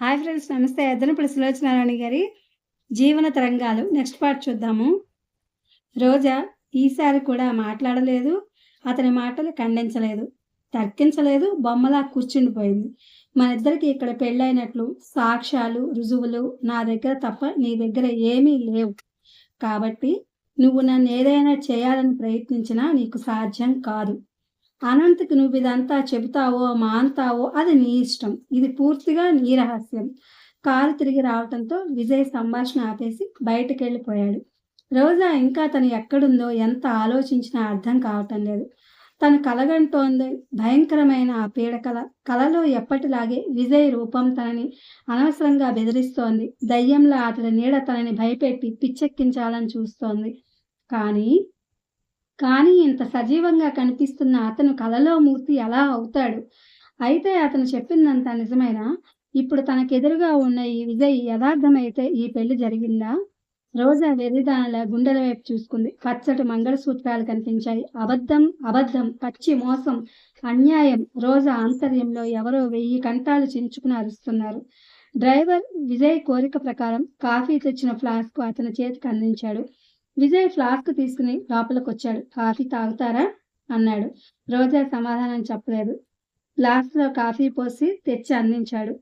Hi friends నమస్తే. అద్దనపూడి సులోచనారాణి గారి జీవన తరంగాలు నెక్స్ట్ పార్ట్ చూద్దాము. రోజా ఈసారి కూడా మాట్లాడలేదు. అతని మాటలు ఖండించలేదు. తర్కించలేదు. బొమ్మలా కూర్చుండిపోయింది. మనిద్దరికీ ఇక్కడ పెళ్ళైనట్లు సాక్ష్యాలు, రుజువులు నా దగ్గర తప్ప నీ దగ్గర ఏమీ లేవు. కాబట్టి నువ్వు నన్నేదైనా చేయాలని ప్రయత్నించినా నీకు సాధ్యం కాదు. అనంత్‌కి నువ్విదంతా చెబుతావో, మాన్తావో అది నీ ఇష్టం. ఇది పూర్తిగా నీ రహస్యం. కారు తిరిగి రావటంతో విజయ్ సంభాషణ ఆపేసి బయటికెళ్ళిపోయాడు. రోజా ఇంకా తను ఎక్కడుందో ఎంత ఆలోచించినా అర్థం కావటం లేదు. తను కలగంటోంది భయంకరమైన ఆ పీడకల. కలలో ఎప్పటిలాగే విజయ్ రూపం తనని అనవసరంగా బెదిరిస్తోంది. దయ్యంలా అతడి నీడ తనని భయపెట్టి పిచ్చెక్కించాలని చూస్తోంది. కానీ ఇంత సజీవంగా కనిపిస్తున్న అతను కలలో మూర్తి ఎలా అవుతాడు? అయితే అతను చెప్పిందంతా నిజమేనా? ఇప్పుడు తనకెదురుగా ఉన్న ఈ విజయ్ యథార్థమైతే ఈ పెళ్లి జరిగిందా? రోజా వెర్రిదానిలా గుండెల వైపు చూసుకుంది. పచ్చటి మంగళసూత్రాలు కనిపించాయి. అబద్ధం, పచ్చి మోసం, అన్యాయం. రోజా ఆంతర్యంలో ఎవరో 1000 కంఠాలు చించుకుని అరుస్తున్నారు. డ్రైవర్ విజయ్ కోరిక ప్రకారం కాఫీ తెచ్చిన ఫ్లాస్క్ అతని చేతికి అందించాడు. విజయ్ ఫ్లాస్క్ తీసుకుని లోపలికొచ్చాడు. కాఫీ తాగుతారా? అన్నాడు. రోజా సమాధానం చెప్పలేదు. గ్లాసులో కాఫీ పోసి తెచ్చి అందించాడు.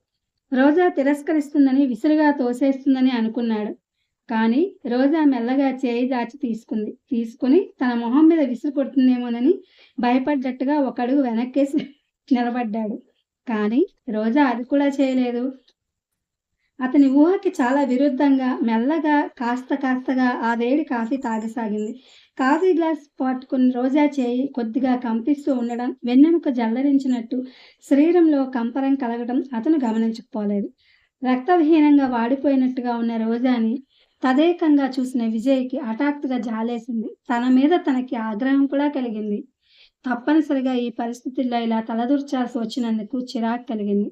రోజా తిరస్కరిస్తుందని, విసురుగా తోసేస్తుందని అనుకున్నాడు. కానీ రోజా మెల్లగా చేయి దాచి తీసుకుని తన మొహం మీద విసురు కొడుతుందేమోనని భయపడ్డట్టుగా ఒక అడుగు వెనక్కేసి నిలబడ్డాడు. కానీ రోజా అది కూడా చేయలేదు. అతని ఊహకి చాలా విరుద్ధంగా మెల్లగా కాస్తగా ఆ వేడి కాఫీ తాగసాగింది. కాఫీ గ్లాస్ పట్టుకుని రోజా చేయి కొద్దిగా కంపిస్తూ ఉండడం, వెన్నెముక జల్లరించినట్టు శరీరంలో కంపరం కలగడం అతను గమనించకపోలేదు. రక్తవిహీనంగా వాడిపోయినట్టుగా ఉన్న రోజాని తదేకంగా చూసిన విజయ్కి హఠాత్తుగా జాలేసింది. తన మీద తనకి ఆగ్రహం కూడా కలిగింది. తప్పనిసరిగా ఈ పరిస్థితుల్లో ఇలా తలదూర్చాల్సి వచ్చినందుకు చిరాకు కలిగింది.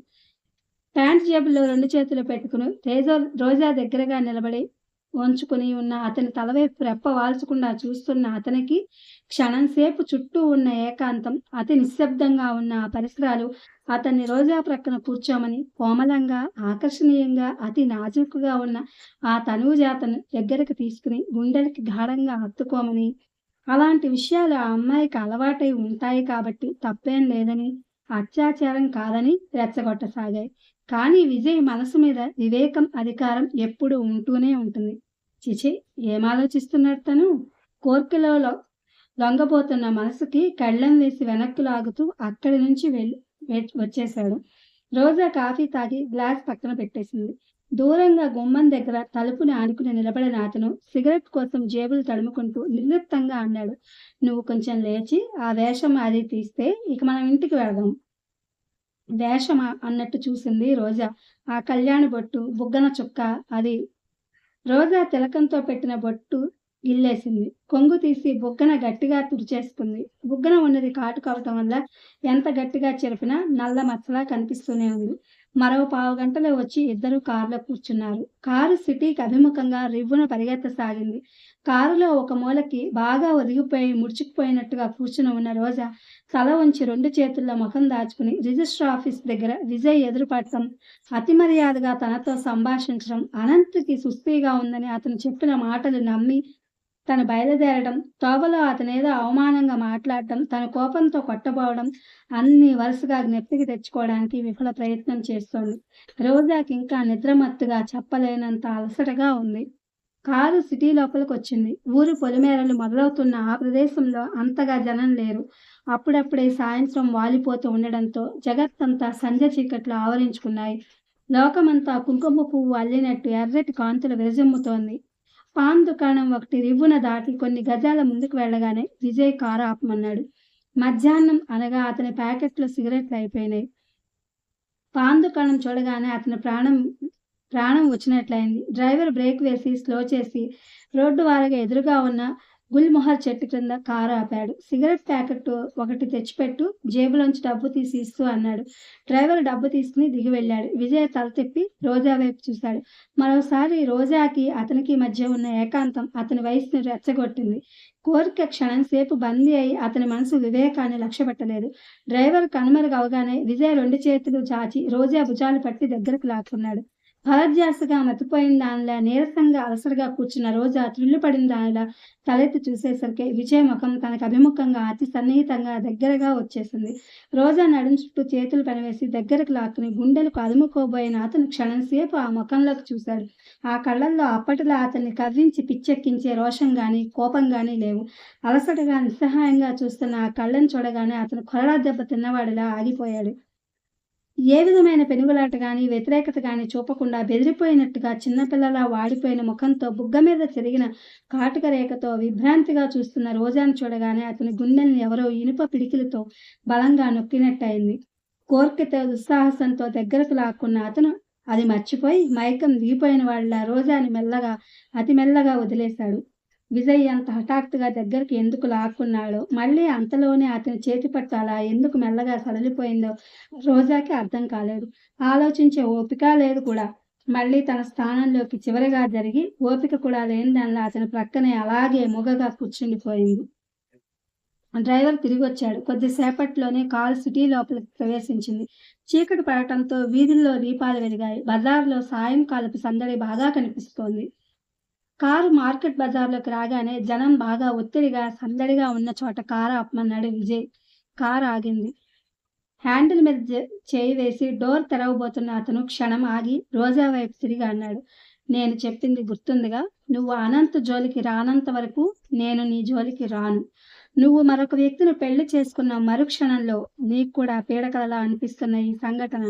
ప్యాంట్ జేబులో 2 చేతులు పెట్టుకుని రోజా దగ్గరగా నిలబడి వంచుకుని ఉన్న అతని తలవైపు రెప్ప వాల్చకుండా చూస్తున్న అతనికి క్షణంసేపు చుట్టూ ఉన్న ఏకాంతం, అతి నిశ్శబ్దంగా ఉన్న ఆ పరిసరాలు అతన్ని రోజా ప్రక్కన కూర్చోమని, కోమలంగా, ఆకర్షణీయంగా, అతి నాజూకుగా ఉన్న ఆ తనూజాతను దగ్గరకు తీసుకుని గుండెలకి గాఢంగా హత్తుకోమని, అలాంటి విషయాలు ఆ అమ్మాయికి అలవాటై ఉంటాయి కాబట్టి తప్పేం లేదని, అత్యాచారం కాదని రెచ్చగొట్టసాగాయి. కానీ విజయ్ మనసు మీద వివేకం, అధికారం ఎప్పుడూ ఉంటూనే ఉంటుంది. చిచి, ఏం ఆలోచిస్తున్నాడు తను? కోర్కెలో లొంగబోతున్న మనసుకి కళ్ళెం వేసి వెనక్కి లాగుతూ అక్కడి నుంచి వచ్చేశాడు. రోజా కాఫీ తాగి గ్లాస్ పక్కన పెట్టేసింది. దూరంగా గుమ్మం దగ్గర తలుపుని ఆనుకుని నిలబడిన అతను సిగరెట్ కోసం జేబులు తడుముకుంటూ నిర్లిప్తంగా అన్నాడు. నువ్వు కొంచెం లేచి ఆ వేషం అది తీస్తే ఇక మనం ఇంటికి వెళదాం. వేషమా అన్నట్టు చూసింది రోజా. ఆ కళ్యాణ బొట్టు, బుగ్గన చుక్క అది. రోజా తిలకంతో పెట్టిన బొట్టు గిల్లేసింది. కొంగు తీసి బుగ్గన గట్టిగా తుడిచేసుకుంది. బుగ్గన ఉన్నది కాటు కావటం వల్ల ఎంత గట్టిగా చెరిపినా నల్ల మచ్చలా కనిపిస్తూనే ఉంది. మరో పావుగంటలో వచ్చి ఇద్దరూ కారులో కూర్చున్నారు. కారు సిటీకి అభిముఖంగా రివ్వున పరిగెత్తసాగింది. కారులో ఒక మూలకి బాగా ఒదిగిపోయి ముడుచుకుపోయినట్టుగా కూర్చుని ఉన్న రోజా తల వంచి 2 చేతుల్లో ముఖం దాచుకుని రిజిస్టర్ ఆఫీస్ దగ్గర విజయ్ ఎదురుపడటం, అతి మర్యాదగా తనతో సంభాషించడం, అనంత్‌కి సుస్థిగా ఉందని అతను చెప్పిన మాటలు నమ్మి తను బయలుదేరడం, తోవలో అతనేదో అవమానంగా మాట్లాడటం, తన కోపంతో కొట్టబోవడం అన్నీ వరుసగా జ్ఞప్తికి తెచ్చుకోవడానికి విఫల ప్రయత్నం చేస్తోంది. రోజాకి ఇంకా నిద్రమత్తుగా చెప్పలేనంత అలసటగా ఉంది. కారు సిటీ లోపలికొచ్చింది. ఊరు పొలిమేరలు మొదలవుతున్న ఆ ప్రదేశంలో అంతగా జనం లేరు. అప్పుడప్పుడే సాయంత్రం వాలిపోతూ ఉండడంతో జగత్తంతా సంధ్య చీకట్లు ఆవరించుకున్నాయి. లోకమంతా కుంకుమ పువ్వు అల్లినట్టు ఎర్రటి కాంతులు విరజిమ్ముతోంది. పాన్ దుకాణం ఒకటి రివ్వున దాటి కొన్ని గజాల ముందుకు వెళ్ళగానే విజయ్ కారు ఆపమన్నాడు. మధ్యాహ్నం అనగా అతని ప్యాకెట్లో సిగరెట్లు అయిపోయినాయి. పాన్ దుకాణం చూడగానే అతని ప్రాణం వచ్చినట్లయింది. డ్రైవర్ బ్రేక్ వేసి స్లో చేసి రోడ్డు వారగా ఎదురుగా ఉన్న గుల్‌మొహర్ చెట్టు క్రింద కారు ఆపాడు. సిగరెట్ ప్యాకెట్టు ఒకటి తెచ్చిపెట్టు, జేబులోంచి డబ్బు తీసి ఇస్తూ అన్నాడు. డ్రైవరు డబ్బు తీసుకుని దిగి వెళ్ళాడు. విజయ్ తల తిప్పి రోజా వైపు చూశాడు. మరోసారి రోజాకి, అతనికి మధ్య ఉన్న ఏకాంతం అతని వయసుని రెచ్చగొట్టింది. కోరిక క్షణంసేపు బందీ అయి అతని మనసు వివేకాన్ని లక్ష్యపెట్టలేదు. డ్రైవరు కనుమరుగవగానే విజయ్ 2 చేతులు చాచి రోజా భుజాలు పట్టి దగ్గరకు లాక్కున్నాడు. పరధ్యాసగా మతిపోయిన దానిలా నీరసంగా అలసటగా కూర్చున్న రోజా త్రుళ్ళిపడిన దానిలా తలెత్తి చూసేసరికి విజయ్ ముఖం తనకు అభిముఖంగా అతి సన్నిహితంగా దగ్గరగా వచ్చేసింది. రోజా నడుం చుట్టూ చేతులు పెనవేసి దగ్గరకు లాక్కుని గుండెలకు అదుముకోబోయిన అతను క్షణంసేపు ఆ ముఖంలోకి చూశాడు. ఆ కళ్ళల్లో అప్పటిలా అతన్ని కవ్వించి పిచ్చెక్కించే రోషం గాని, కోపం గాని లేవు. అలసటగా నిస్సహాయంగా చూస్తున్న ఆ కళ్ళను చూడగానే అతను కొరడా దెబ్బ తిన్నవాడిలా ఆగిపోయాడు. ఏ విధమైన పెనుగులాట గాని, వ్యతిరేకత గాని చూపకుండా బెదిరిపోయినట్టుగా చిన్నపిల్లలా వాడిపోయిన ముఖంతో బుగ్గ మీద చెరిగిన కాటుక రేఖతో విభ్రాంతిగా చూస్తున్న రోజాను చూడగానే అతని గుండెల్ని ఎవరో ఇనుప పిడికిలితో బలంగా నొక్కినట్టయింది. కోర్కెతో దుస్సాహసంతో దగ్గరకు లాక్కున్న అతను అది మర్చిపోయి మైకం దిగిపోయిన వాడిలా రోజాని అతి మెల్లగా వదిలేశాడు. విజయ్ అంత హఠాత్తుగా దగ్గరికి ఎందుకు లాక్కున్నాడో, మళ్ళీ అంతలోనే అతని చేతిపట్టు అలా ఎందుకు మెల్లగా సడలిపోయిందో రోజాకి అర్థం కాలేదు. ఆలోచించే ఓపిక లేదు కూడా. మళ్ళీ తన స్థానంలోకి చివరగా జరిగి, ఓపిక కూడా లేని దానిలా అతని ప్రక్కనే అలాగే మూగగా కూర్చుండిపోయింది. డ్రైవర్ తిరిగొచ్చాడు. కొద్దిసేపట్లోనే కారు సిటీ లోపలికి ప్రవేశించింది. చీకటి పడటంతో వీధుల్లో దీపాలు వెలిగాయి. బజారులో సాయంకాలపు సందడి బాగా కనిపిస్తోంది. కారు మార్కెట్ బజార్లోకి రాగానే జనం బాగా ఒత్తిడిగా, సందడిగా ఉన్న చోట కారు ఆపమన్నాడు విజయ్. కారు ఆగింది. హ్యాండిల్ మీద చేయి వేసి డోర్ తెరవబోతున్న అతను క్షణం ఆగి రోజా వైపు తిరిగి అన్నాడు. నేను చెప్పింది గుర్తుందిగా? నువ్వు అనంత్ జోలికి రానంత వరకు నేను నీ జోలికి రాను. నువ్వు మరొక వ్యక్తిని పెళ్లి చేసుకున్న మరుక్షణంలో నీకు కూడా పీడకలలా అనిపిస్తున్న ఈ సంఘటన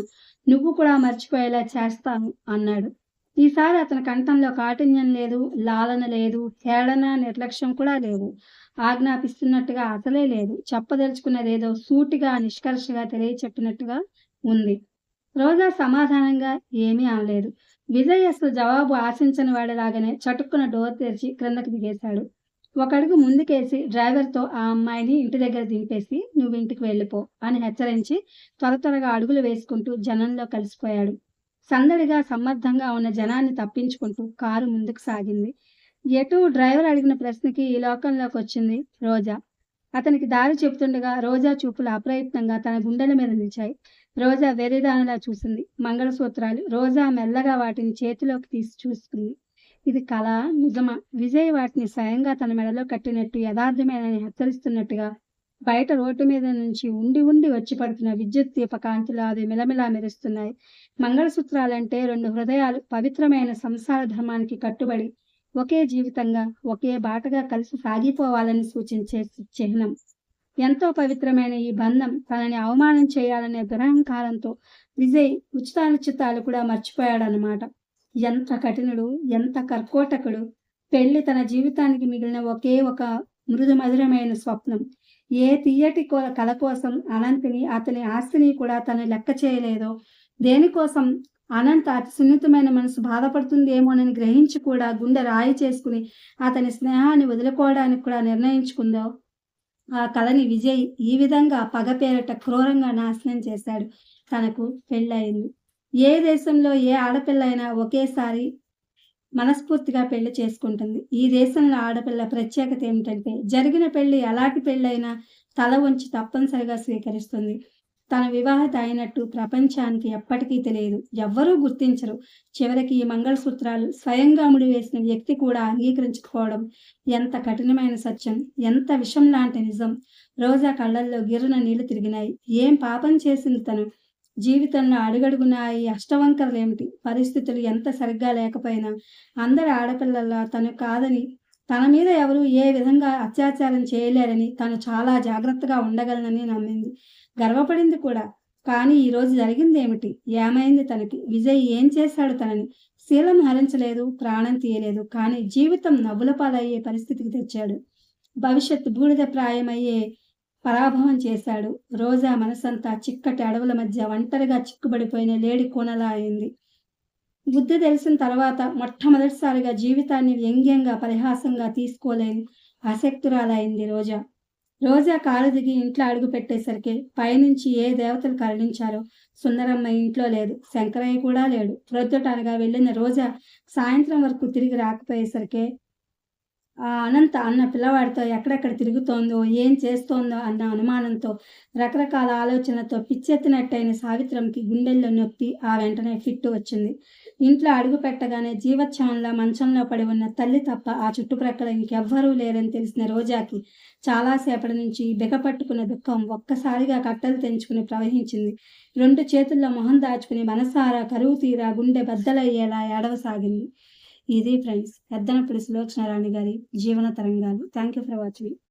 నువ్వు కూడా మర్చిపోయేలా చేస్తాను అన్నాడు. ఈసారి అతని కంఠంలో కాఠిన్యం లేదు, లాలన లేదు, హేళన, నిర్లక్ష్యం కూడా లేవు. ఆజ్ఞాపిస్తున్నట్టుగా అసలే లేదు. చెప్పదలుచుకున్నదేదో సూటిగా, నిష్కర్షగా తెలియచెప్పినట్టుగా ఉంది. రోజా సమాధానంగా ఏమీ అనలేదు. విజయ్ అసలు జవాబు ఆశించని వాడిలాగానే చటుక్కున డోర్ తెరిచి క్రిందకు దిగేశాడు. ఒకడుగు ముందుకేసి డ్రైవర్తో ఆ అమ్మాయిని ఇంటి దగ్గర దింపేసి నువ్వు ఇంటికి వెళ్ళిపో అని హెచ్చరించి త్వరగా అడుగులు వేసుకుంటూ జనంలో కలిసిపోయాడు. సందడిగా సమ్మర్దంగా ఉన్న జనాన్ని తప్పించుకుంటూ కారు ముందుకు సాగింది. ఎటు డ్రైవర్ అడిగిన ప్రశ్నకి ఈ లోకంలోకి వచ్చింది రోజా. అతనికి దారి చెబుతుండగా రోజా చూపులు అప్రయత్నంగా తన గుండెల మీద నిలిచాయి. రోజా వెర్రిదానిలా చూసింది. మంగళసూత్రాలు. రోజా మెల్లగా వాటిని చేతిలోకి తీసి చూసుకుంది. ఇది కళ, నిజమా? విజయ్ వాటిని స్వయంగా తన మెడలో కట్టినట్టు యథార్థమేనని హెచ్చరిస్తున్నట్టుగా బయట రోడ్డు మీద నుంచి ఉండి వచ్చి పడుతున్న విద్యుత్ దీప కాంతిలో అవి మిలమిలా మెరుస్తున్నాయి. మంగళసూత్రాలంటే 2 హృదయాలు పవిత్రమైన సంసార ధర్మానికి కట్టుబడి ఒకే జీవితంగా, ఒకే బాటగా కలిసి సాగిపోవాలని సూచించే చిహ్నం. ఎంతో పవిత్రమైన ఈ బంధం తనని అవమానం చేయాలనే దురహంకారంతో విజయ్ ఉచితానుచితాలు కూడా మర్చిపోయాడనమాట. ఎంత కఠినుడు, ఎంత కర్కోటకుడు! పెళ్లి తన జీవితానికి మిగిలిన ఒకే ఒక మృదు మధురమైన స్వప్నం. ఏ తీయటి కల కోసం అనంతిని, అతని ఆస్తిని కూడా తను లెక్క చేయలేదో, దేనికోసం అనంత్ అతి సున్నితమైన మనసు బాధపడుతుందేమోనని గ్రహించి కూడా గుండె రాయి చేసుకుని అతని స్నేహాన్ని వదులుకోవడానికి కూడా నిర్ణయించుకుందో, ఆ కలని విజయ్ ఈ విధంగా పగ పేరిట క్రూరంగా నాశనం చేశాడు. తనకు పెళ్ళయింది. ఏ దేశంలో ఏ ఆడపిల్ల అయినా ఒకేసారి మనస్ఫూర్తిగా పెళ్లి చేసుకుంటుంది. ఈ దేశంలో ఆడపిల్ల ప్రత్యేకత ఏమిటంటే జరిగిన పెళ్లి ఎలాంటి పెళ్ళైనా తల వంచి తప్పనిసరిగా స్వీకరిస్తుంది. తన వివాహిత అయినట్టు ప్రపంచానికి ఎప్పటికీ తెలియదు. ఎవ్వరూ గుర్తించరు. చివరికి ఈ మంగళసూత్రాలు స్వయంగా ముడివేసిన వ్యక్తి కూడా అంగీకరించకపోవడం ఎంత కఠినమైన సత్యం, ఎంత విషం లాంటి నిజం. రోజా కళ్ళల్లో గిర్రున నీళ్లు తిరిగినాయి. ఏం పాపం చేసింది తను? జీవితంలో అడుగడుగునా ఈ అష్టవంకరలేమిటి? పరిస్థితులు ఎంత సరిగ్గా లేకపోయినా అందరి ఆడపిల్లల్లా తను కాదని, తన మీద ఎవరూ ఏ విధంగా అత్యాచారం చేయలేరని, తను చాలా జాగ్రత్తగా ఉండగలనని నమ్మింది. గర్వపడింది కూడా. కానీ ఈరోజు జరిగిందేమిటి? ఏమైంది తనకి? విజయ్ ఏం చేశాడు తనని? శీలం హరించలేదు, ప్రాణం తీయలేదు. కానీ జీవితం నవ్వుల పాలయ్యే పరిస్థితికి తెచ్చాడు. భవిష్యత్తు బూడిద ప్రాయమయ్యే పరాభవం చేశాడు. రోజా మనసంతా చిక్కటి అడవుల మధ్య ఒంటరిగా చిక్కుబడిపోయిన లేడి కూనలా అయింది. బుద్ధి తెలిసిన తర్వాత మొట్టమొదటిసారిగా జీవితాన్ని వ్యంగ్యంగా, పరిహాసంగా తీసుకోలేని ఆసక్తురాలైంది రోజా. రోజా కారు దిగి ఇంట్లో అడుగు పెట్టేసరికి పైనుంచి ఏ దేవతలు కరుణించారో సుందరమ్మ ఇంట్లో లేదు. శంకరయ్య కూడా లేడు. ప్రొద్దుటనగా వెళ్ళిన రోజా సాయంత్రం వరకు తిరిగి రాకపోయేసరికి ఆ అనంత అన్న పిల్లవాడితో ఎక్కడెక్కడ తిరుగుతోందో, ఏం చేస్తోందో అన్న అనుమానంతో, రకరకాల ఆలోచనలతో పిచ్చెత్తినట్టయిన సావిత్రమ్మకి గుండెల్లో నొప్పి ఆ వెంటనే ఫిట్టు వచ్చింది. ఇంట్లో అడుగు పెట్టగానే జీవచ్ఛవంలా మంచంలో పడి ఉన్న తల్లి తప్ప ఆ చుట్టుప్రక్కల ఇంకెవ్వరూ లేరని తెలిసిన రోజాకి చాలాసేపటి నుంచి బిగపట్టుకున్న దుఃఖం ఒక్కసారిగా కట్టలు తెంచుకుని ప్రవహించింది. 2 చేతుల్లో మొహం దాచుకుని మనసారా కరువు తీరా గుండె బద్దలయ్యేలా ఏడవసాగింది. ఇది ఫ్రెండ్స్ పెద్దన పులుసు సులోచనారాణి గారి జీవన తరంగాలు. Thank you for watching.